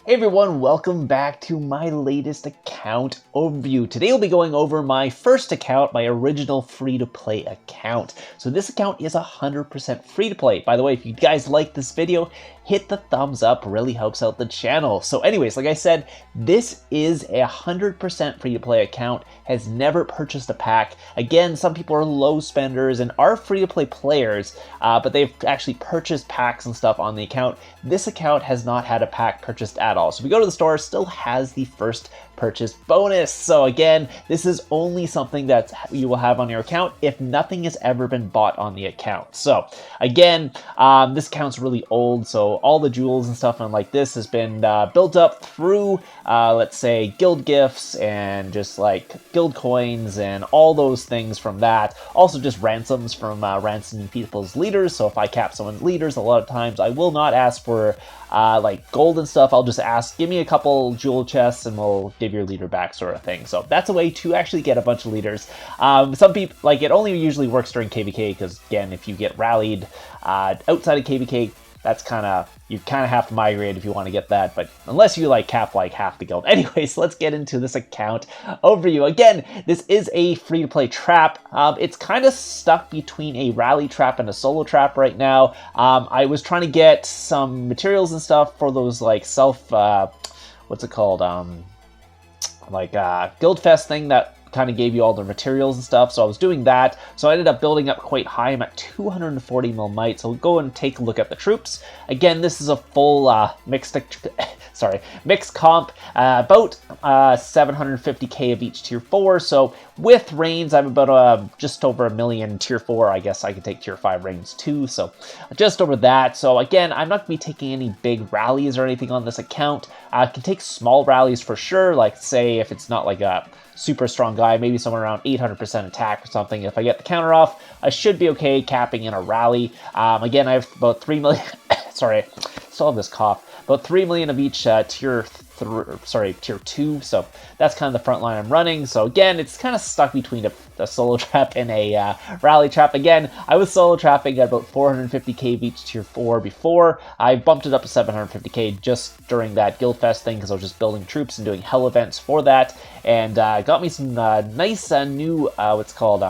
Hey everyone, welcome back to my latest account overview. Today we'll be going over my first account, my original free-to-play account. So this account is 100% free-to-play. By the way, if you guys like this video, hit the thumbs up, really helps out the channel. So anyways, like I said, this is a 100% free-to-play account, has never purchased a pack. Again, some people are low spenders and are free-to-play players, but they've actually purchased packs and stuff on the account. This account has not had a pack purchased at all. So if we go to the store, still has the first purchase bonus. So again, this is only something that you will have on your account if nothing has ever been bought on the account. So again, this account's really old, so all the jewels and stuff like this has been built up through, let's say, guild gifts and just like guild coins and all those things from that. Also just ransoms from ransoming people's leaders. So if I cap someone's leaders, a lot of times I will not ask for like gold and stuff. I'll just ask, give me a couple jewel chests and we'll give your leader back, sort of thing. So that's a way to actually get a bunch of leaders. Some people, like, it only usually works during KVK because, again, if you get rallied outside of KVK, that's you kind of have to migrate if you want to get that, but unless you like cap like half the guild. Anyways, let's get into this account overview. Again, this is a free-to-play trap. It's kind of stuck between a rally trap and a solo trap right now. I was trying to get some materials and stuff for those like what's it called? Guild Fest thing that kind of gave you all the materials and stuff, so I was doing that. So I ended up building up quite high. I'm at 240 mil might, so we'll go and take a look at the troops. Again, this is a full mixed comp, about 750k of each tier 4. So with reigns, I'm about just over 1 million tier 4. I guess I could take tier 5 reigns too, so just over that. So again, I'm not going to be taking any big rallies or anything on this account. I can take small rallies for sure, like say if it's not like a super strong guy, maybe somewhere around 800% attack or something. If I get the counter off, I should be okay capping in a rally. Again, I have about 3 million, sorry, still have this cough, about 3 million of each tier 2, so that's kind of the front line I'm running. So again, it's kind of stuck between a solo trap and a rally trap. Again, I was solo trapping at about 450k of each tier 4 before. I bumped it up to 750k just during that Guild Fest thing because I was just building troops and doing hell events for that, and got me some nice new what's called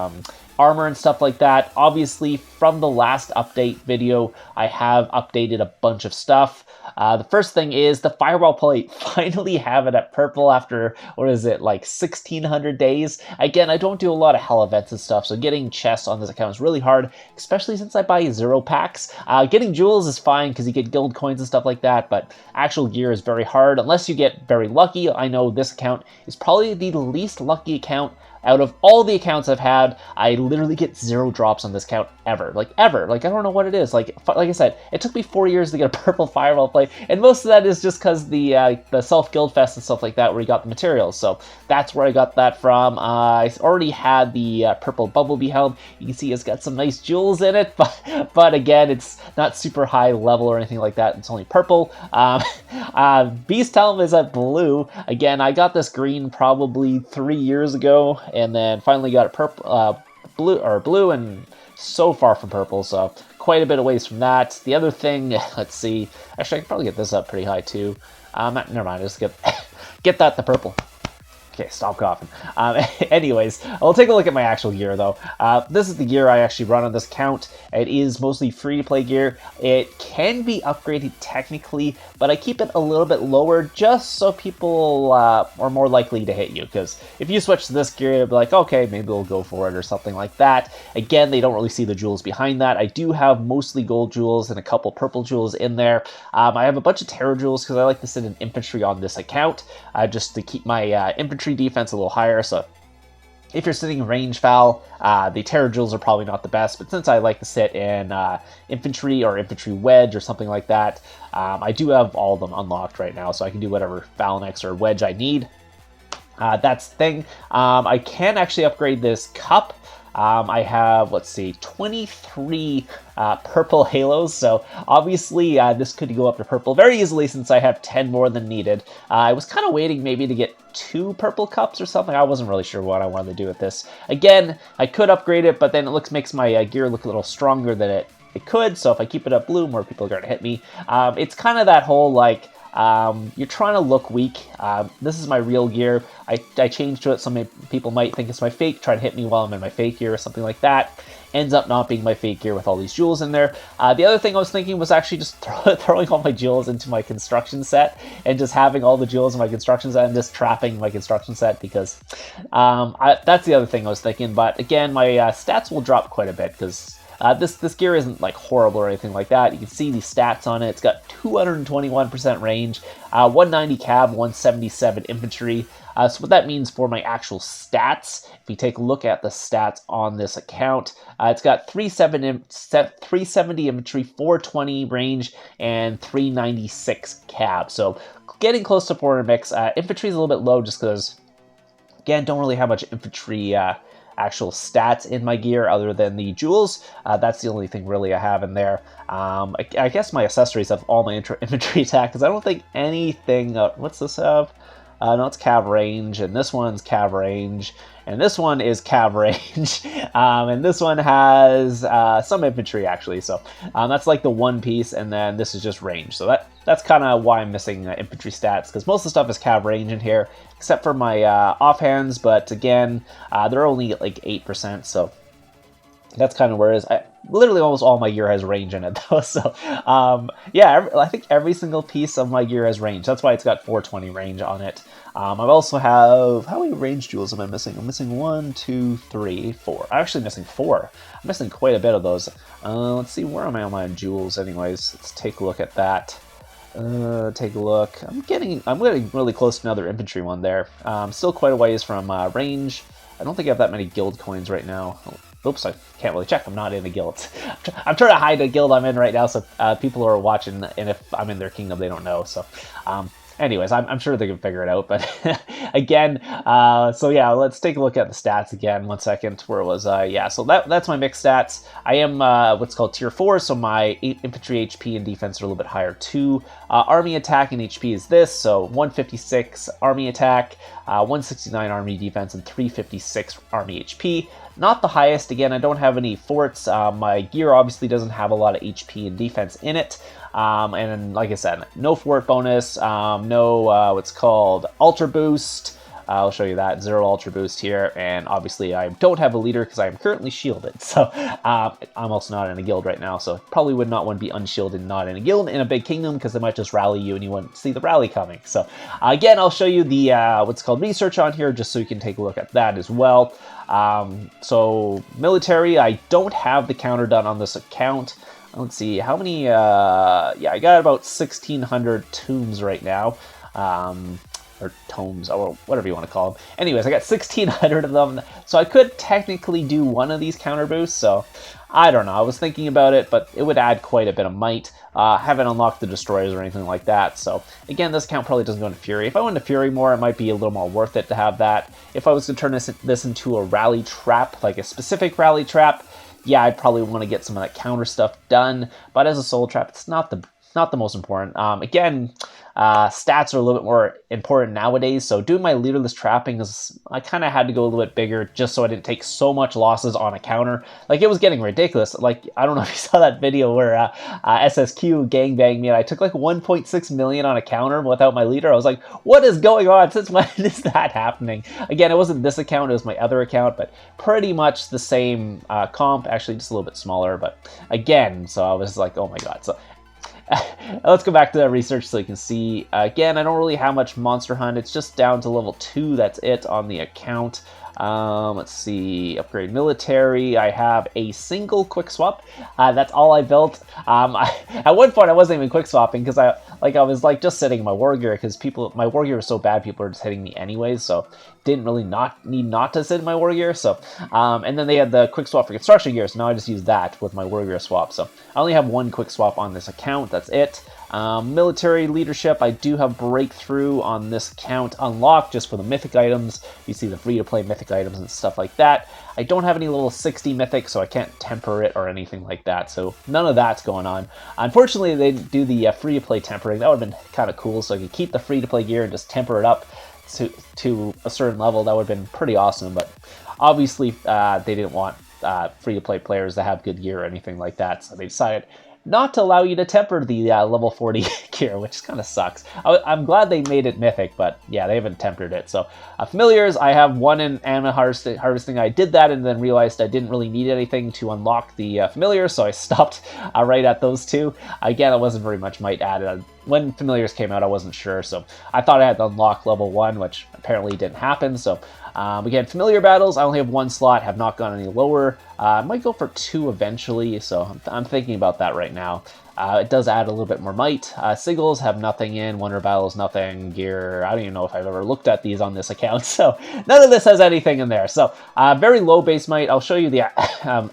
armor and stuff like that. Obviously, from the last update video, I have updated a bunch of stuff. The first thing is the firewall plate. Finally have it at purple after, what is it, like 1600 days? Again, I don't do a lot of hell events and stuff, so getting chests on this account is really hard, especially since I buy 0 packs. Getting jewels is fine because you get guild coins and stuff like that, but actual gear is very hard unless you get very lucky. I know this account is probably the least lucky account out of all the accounts I've had. I literally get 0 drops on this account ever. Like, ever. Like, I don't know what it is. Like I said, it took me 4 years to get a purple firewall plate, and most of that is just because the self-guild fest and stuff like that where you got the materials. So that's where I got that from. I already had the purple bumblebee helm. You can see it's got some nice jewels in it, but again, it's not super high level or anything like that. It's only purple. Beast helm is at blue. Again, I got this green probably 3 years ago, and then finally got it purple, blue, and so far from purple, so quite a bit of ways from that. The other thing, let's see, actually I can probably get this up pretty high too. Never mind, just get that the purple. Okay, stop coughing. Anyways, I'll take a look at my actual gear, though. This is the gear I actually run on this account. It is mostly free-to-play gear. It can be upgraded technically, but I keep it a little bit lower just so people are more likely to hit you, because if you switch to this gear, you'll be like, okay, maybe we'll go for it or something like that. Again, they don't really see the jewels behind that. I do have mostly gold jewels and a couple purple jewels in there. I have a bunch of terror jewels because I like to sit in infantry on this account, just to keep my infantry defense a little higher. So if you're sitting range foul, the terror jewels are probably not the best, but since I like to sit in infantry or infantry wedge or something like that, I do have all of them unlocked right now, so I can do whatever phalanx or wedge I need. That's the thing. I can actually upgrade this cup. I have, let's see, 23 purple halos, so obviously this could go up to purple very easily since I have 10 more than needed. I was kind of waiting maybe to get 2 purple cups or something. I wasn't really sure what I wanted to do with this. Again, I could upgrade it, but then it makes my gear look a little stronger than it could, so if I keep it up blue, more people are going to hit me. It's kind of that whole, like, you're trying to look weak. This is my real gear. I changed to it. Some people might think it's my fake, try to hit me while I'm in my fake gear or something like that. Ends up not being my fake gear with all these jewels in there. The other thing I was thinking was actually just throwing all my jewels into my construction set and just having all the jewels in my construction set and just trapping my construction set, because that's the other thing I was thinking. But again, my stats will drop quite a bit because this gear isn't like horrible or anything like that. You can see the stats on it. It's got 221% range, 190 cab, 177 infantry. So what that means for my actual stats, if you take a look at the stats on this account, it's got 370 infantry, 420 range, and 396 cab. So getting close to 400 mix. Infantry is a little bit low just because, again, don't really have much infantry actual stats in my gear other than the jewels. That's the only thing really I have in there. I guess my accessories have all my infantry attack, because I don't think anything... what's this have? No, it's cav range, and this one's cav range, and this one is cav range, and this one has some infantry, actually. So that's like the one piece, and then this is just range. So that's kind of why I'm missing infantry stats, because most of the stuff is cav range in here, except for my offhands, but again, they're only like 8%, so that's kind of where it is. Literally almost all my gear has range in it, though. So, yeah, I think every single piece of my gear has range. That's why it's got 420 range on it. I also have... How many range jewels am I missing? I'm missing 1, 2, 3, 4. I'm actually missing 4. I'm missing quite a bit of those. Let's see, where am I on my jewels anyways? Let's take a look at that. Take a look. I'm getting really close to another infantry one there. Still quite a ways from range. I don't think I have that many guild coins right now. Oops, I can't really check. I'm not in a guild. I'm trying to hide a guild I'm in right now, so people are watching, and if I'm in their kingdom, they don't know. So, anyways, I'm sure they can figure it out. But again, so yeah, let's take a look at the stats again. 1 second. Where was I? Yeah, so that's my mixed stats. I am what's called tier 4, so my infantry HP and defense are a little bit higher too. Army attack and HP is this, so 156 army attack, 169 army defense, and 356 army HP. Not the highest. Again, I don't have any forts. My gear obviously doesn't have a lot of HP and defense in it. And like I said, no fort bonus, no what's called ultra boost. I'll show you that. 0 ultra boost here. And obviously I don't have a leader because I am currently shielded. So I'm also not in a guild right now. So probably would not want to be unshielded, not in a guild in a big kingdom, because they might just rally you and you wouldn't see the rally coming. So again, I'll show you the what's called research on here, just so you can take a look at that as well. So military, I don't have the counter done on this account. Let's see, how many, yeah, I got about 1,600 tombs right now, or tomes, or whatever you want to call them. Anyways, I got 1,600 of them, so I could technically do one of these counter boosts, so I don't know. I was thinking about it, but it would add quite a bit of might. Haven't unlocked the destroyers or anything like that, so again, this account probably doesn't go into Fury. If I went into Fury more, it might be a little more worth it to have that. If I was to turn this into a rally trap, like a specific rally trap, yeah, I'd probably want to get some of that counter stuff done, but as a soul trap, it's not the most important. Again, stats are a little bit more important nowadays, so doing my leaderless trapping is, I kind of had to go a little bit bigger just so I didn't take so much losses on a counter. Like, it was getting ridiculous. Like, I don't know if you saw that video where SSQ gangbanged me and I took like 1.6 million on a counter without my leader. I was like, what is going on? Since when is that happening? Again, it wasn't this account, it was my other account, but pretty much the same comp, actually just a little bit smaller, but again, so I was like, oh my god. So let's go back to that research so you can see. Again, I don't really have much Monster Hunt. It's just down to level 2. That's it on the account. Let's see. Upgrade military. I have a single quick swap. That's all I built. At one point, I wasn't even quick swapping because I was like just sitting in my war gear because my war gear was so bad, people were just hitting me anyways. So didn't really need not to sit in my war gear. So and then they had the quick swap for construction gear. So now I just use that with my war gear swap. So I only have one quick swap on this account. That's it. Military leadership, I do have breakthrough on this account unlocked just for the mythic items. You see the free-to-play mythic items and stuff like that. I don't have any level 60 mythic, so I can't temper it or anything like that, so none of that's going on. Unfortunately, they didn't do the free-to-play tempering. That would have been kind of cool, so I could keep the free-to-play gear and just temper it up to a certain level. That would have been pretty awesome, but obviously they didn't want free-to-play players to have good gear or anything like that, so they decided not to allow you to temper the level 40 gear, which kind of sucks. I'm glad they made it mythic, but yeah, they haven't tempered it. So familiars, I have one in Anima harvesting. I did that and then realized I didn't really need anything to unlock the familiars, so I stopped right at those two. Again, it wasn't very much might added. When familiars came out, I wasn't sure, so I thought I had to unlock level 1, which apparently didn't happen. So again, familiar battles, I only have 1 slot, have not gone any lower. I might go for 2 eventually, so I'm thinking about that right now. It does add a little bit more might. Sigils have nothing in, Wonder Battles, nothing, gear. I don't even know if I've ever looked at these on this account, so none of this has anything in there. So very low base might. I'll show you the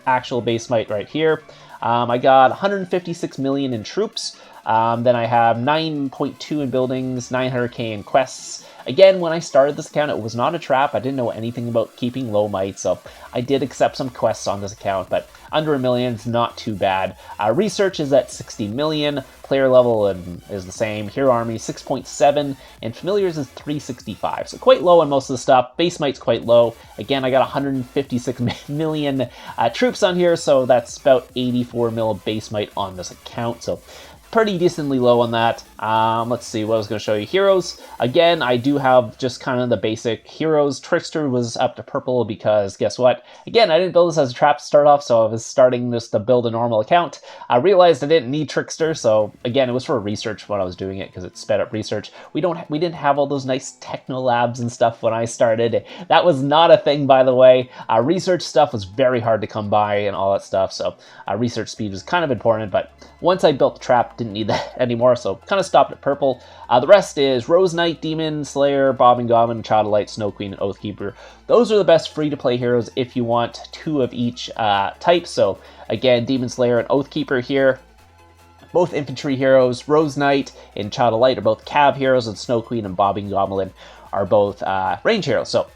actual base might right here. I got 156 million in troops. Then I have 9.2 in buildings, 900k in quests. Again, when I started this account, it was not a trap. I didn't know anything about keeping low might, so I did accept some quests on this account, but under 1 million is not too bad. Research is at 60 million, player level is the same, hero army 6.7, and familiars is 365, so quite low on most of the stuff. Base might's quite low. Again, I got 156 million troops on here, so that's about 84 mil base might on this account, so pretty decently low on that. Let's see what I was going to show you. Heroes. Again, I do have just kind of the basic heroes. Trickster was up to purple because guess what? Again, I didn't build this as a trap to start off, so I was starting just to build a normal account. I realized I didn't need Trickster, so again, it was for research when I was doing it because it sped up research. We didn't have all those nice techno labs and stuff when I started. That was not a thing, by the way. Research stuff was very hard to come by and all that stuff, so research speed was kind of important, but once I built the trap, didn't need that anymore, so kind of stopped at purple. The rest is Rose Knight, Demon Slayer, Bobbing Goblin, Child of Light, Snow Queen, and Oathkeeper. Those are the best free-to-play heroes if you want 2 of each type. So again, Demon Slayer and Oathkeeper here. Both infantry heroes. Rose Knight and Child of Light are both cav heroes, and Snow Queen and Bobbing Goblin are both range heroes. So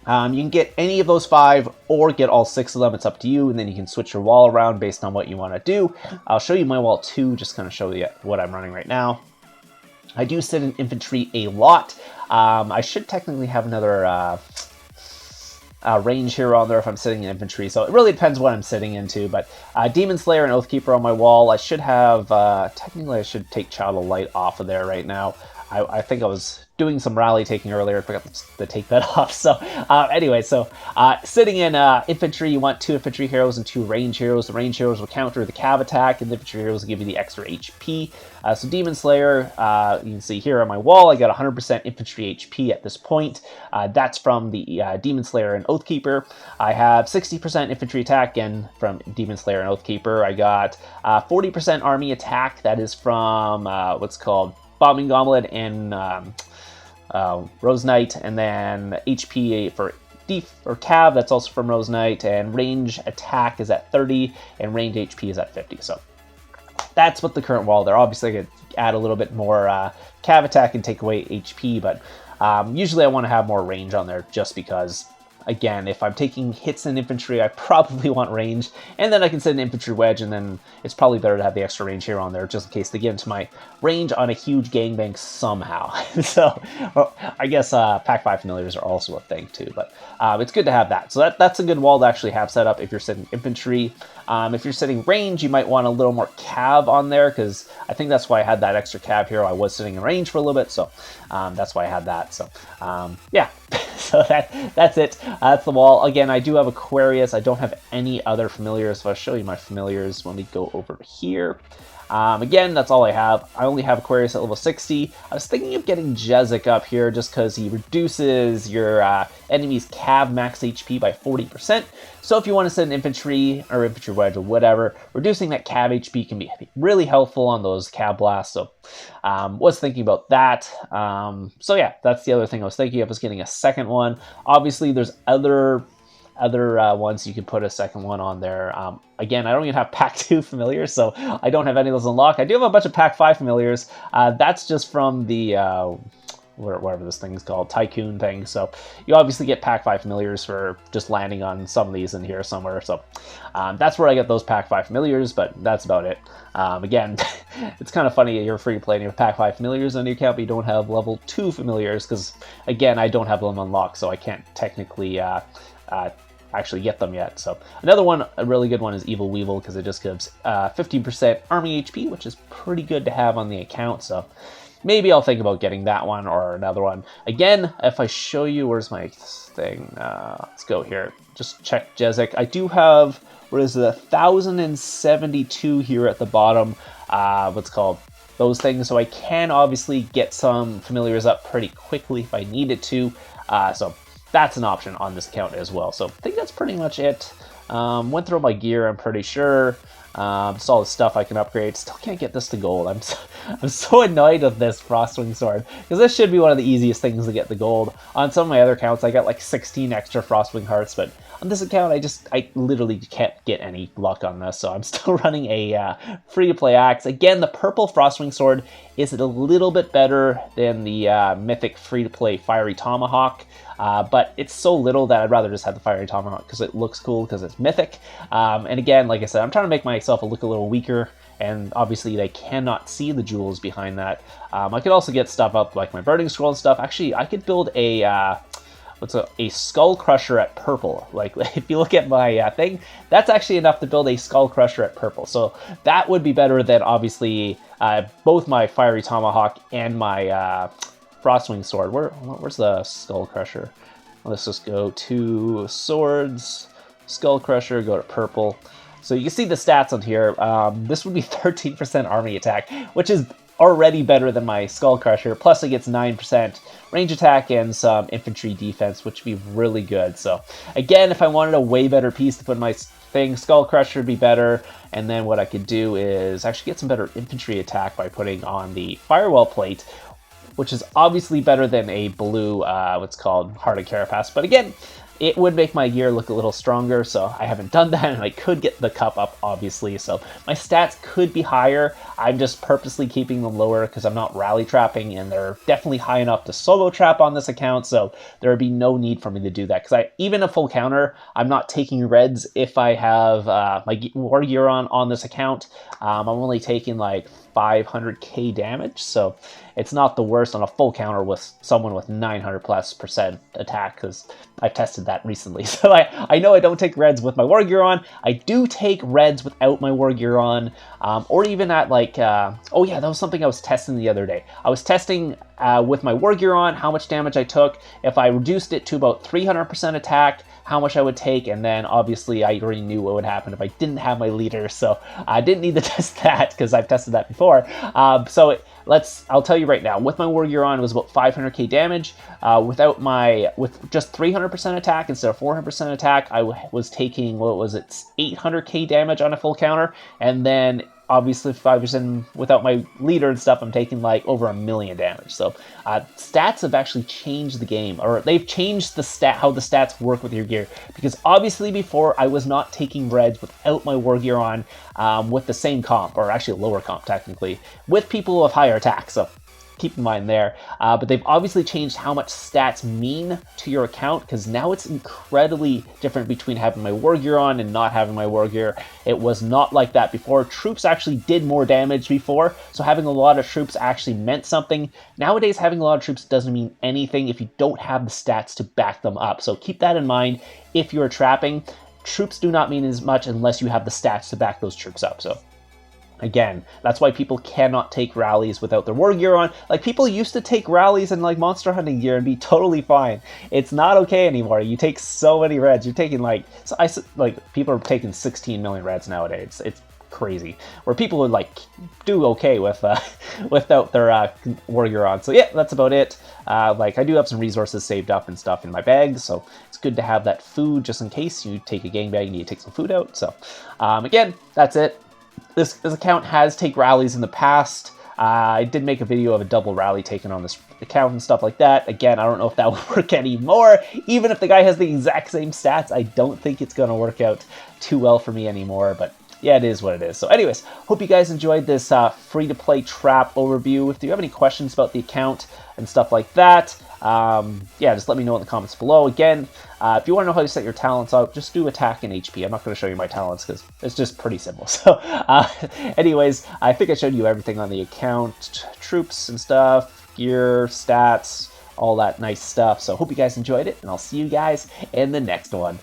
you can get any of those 5 or get all 6 of them. It's up to you, and then you can switch your wall around based on what you want to do. I'll show you my wall too, just kind of show you what I'm running right now. I do sit in infantry a lot. I should technically have another range hero on there if I'm sitting in infantry, so it really depends what I'm sitting into, but Demon Slayer and Oathkeeper on my wall. I should have, technically I should take Child of Light off of there right now. I think I was doing some rally taking earlier, I forgot to take that off. So anyway, so sitting in infantry, you want 2 infantry heroes and 2 range heroes. The range heroes will counter the cav attack, and the infantry heroes will give you the extra HP. So Demon Slayer, you can see here on my wall, I got 100% infantry HP at this point. That's from the Demon Slayer and Oathkeeper. I have 60% infantry attack, again, from Demon Slayer and Oathkeeper. I got 40% army attack, that is from what's called Bombing Goblin and Rose Knight, and then HP for Def or Cav, that's also from Rose Knight, and range attack is at 30, and range HP is at 50. So that's what the current wall there. Obviously, I could add a little bit more Cav attack and take away HP, but usually I want to have more range on there just because, again, if I'm taking hits in infantry, I probably want range, and then I can set an infantry wedge, and then it's probably better to have the extra range here on there just in case they get into my range on a huge gangbang somehow. So I guess Pack 5 familiars are also a thing too, but it's good to have that. So that's a good wall to actually have set up if you're sitting infantry. If you're sitting range, you might want a little more cav on there, because I think that's why I had that extra cav hero. I was sitting in range for a little bit, so that's why I had that. So yeah, so that's it. That's the wall. Again, I do have Aquarius. I don't have any other familiars, so I'll show you my familiars when we go over here. Again, that's all I have. I only have Aquarius at level 60. I was thinking of getting Jezik up here just because he reduces your enemy's cav max HP by 40%. So if you want to send infantry or infantry wedge or whatever, reducing that cav HP can be really helpful on those cav blasts. So was thinking about that. So yeah, that's the other thing I was thinking of, was getting a second one. Obviously, there's other ones you can put a second one on there. Again, I don't even have Pack 2 familiars, so I don't have any of those unlocked. I do have a bunch of Pack 5 familiars. That's just from the whatever this thing's called, Tycoon thing. So you obviously get Pack 5 familiars for just landing on some of these in here somewhere. So that's where I get those Pack 5 familiars, but that's about it. Again, it's kind of funny, you're free to play and you have Pack 5 familiars on your account, but you don't have level 2 familiars, because again, I don't have them unlocked, so I can't technically actually get them yet. So another one, a really good one, is Evil Weevil, because it just gives 15% army HP, which is pretty good to have on the account. So maybe I'll think about getting that one or another one. Again, if I show you, where's my thing? Let's go here. Just check Jezik. I do have, what is it, 1,072 here at the bottom. What's called those things. So I can obviously get some familiars up pretty quickly if I needed to. So that's an option on this account as well. So I think that's pretty much it. Went through my gear, I'm pretty sure. Just all the stuff I can upgrade. Still can't get this to gold. I'm so annoyed with this Frostwing Sword, because this should be one of the easiest things to get the gold. On some of my other accounts, I got like 16 extra Frostwing Hearts, but on this account, I literally can't get any luck on this, so I'm still running a free-to-play axe. Again, the purple Frostwing Sword is a little bit better than the mythic free-to-play Fiery Tomahawk, but it's so little that I'd rather just have the Fiery Tomahawk because it looks cool, because it's mythic. And again, like I said, I'm trying to make myself look a little weaker, and obviously they cannot see the jewels behind that. I could also get stuff up like my Burning Scroll and stuff. Actually, I could build a Skull Crusher at purple. Like, if you look at my thing, that's actually enough to build a Skull Crusher at purple. So that would be better than, obviously, both my Fiery Tomahawk and my Frostwing Sword. Where's the Skull Crusher? Let's just go to Swords, Skull Crusher, go to purple. So you can see the stats on here. This would be 13% army attack, which is already better than my Skull Crusher, plus it gets 9% range attack and some infantry defense, which would be really good. So again, if I wanted a way better piece to put in my thing, Skull Crusher would be better, and then what I could do is actually get some better infantry attack by putting on the Firewall Plate, which is obviously better than a blue, what's called Heart of Carapace. But again, it would make my gear look a little stronger, so I haven't done that, and I could get the cup up, obviously, so my stats could be higher. I'm just purposely keeping them lower because I'm not rally trapping, and they're definitely high enough to solo trap on this account, so there would be no need for me to do that, because even a full counter, I'm not taking reds if I have my war gear on this account. I'm only taking like 500k damage, so it's not the worst on a full counter with someone with 900+% attack, because I've tested that recently. So I know I don't take reds with my war gear on. I do take reds without my war gear on, or even at like, oh yeah, that was something I was testing the other day. I was testing with my war gear on how much damage I took. If I reduced it to about 300% attack, how much I would take, and then obviously I already knew what would happen if I didn't have my leader, so I didn't need to test that because I've tested that before. I'll tell you right now, with my war gear on, it was about 500k damage. With just 300% attack instead of 400% attack, I was taking, what was it, 800k damage on a full counter, and then obviously 5% without my leader and stuff, I'm taking like over 1 million damage. So stats have actually changed the game, or they've changed how the stats work with your gear, because obviously before I was not taking reds without my war gear on with the same comp, or actually lower comp technically, with people with higher attack. So keep in mind there, but they've obviously changed how much stats mean to your account, because now it's incredibly different between having my war gear on and not having my war gear. It was not like that before. Troops actually did more damage before, so having a lot of troops actually meant something. Nowadays, having a lot of troops doesn't mean anything if you don't have the stats to back them up, so keep that in mind if you're trapping. Troops do not mean as much unless you have the stats to back those troops up. So again, that's why people cannot take rallies without their war gear on. Like, people used to take rallies in like monster hunting gear and be totally fine. It's not okay anymore. You take so many reds. You're taking people are taking 16 million reds nowadays. It's crazy. Where people would like do okay with without their war gear on. So yeah, that's about it. I do have some resources saved up and stuff in my bag, so it's good to have that food just in case you take a gangbang and you need to take some food out. So again, that's it. This account has taken rallies in the past. I did make a video of a double rally taken on this account and stuff like that. Again, I don't know if that will work anymore. Even if the guy has the exact same stats, I don't think it's going to work out too well for me anymore, but yeah, it is what it is. So anyways, hope you guys enjoyed this free-to-play trap overview. If you have any questions about the account and stuff like that, yeah, just let me know in the comments below. Again, if you want to know how to set your talents out, just do attack and HP. I'm not going to show you my talents because it's just pretty simple. So anyways, I think I showed you everything on the account, troops and stuff, gear, stats, all that nice stuff. So hope you guys enjoyed it, and I'll see you guys in the next one.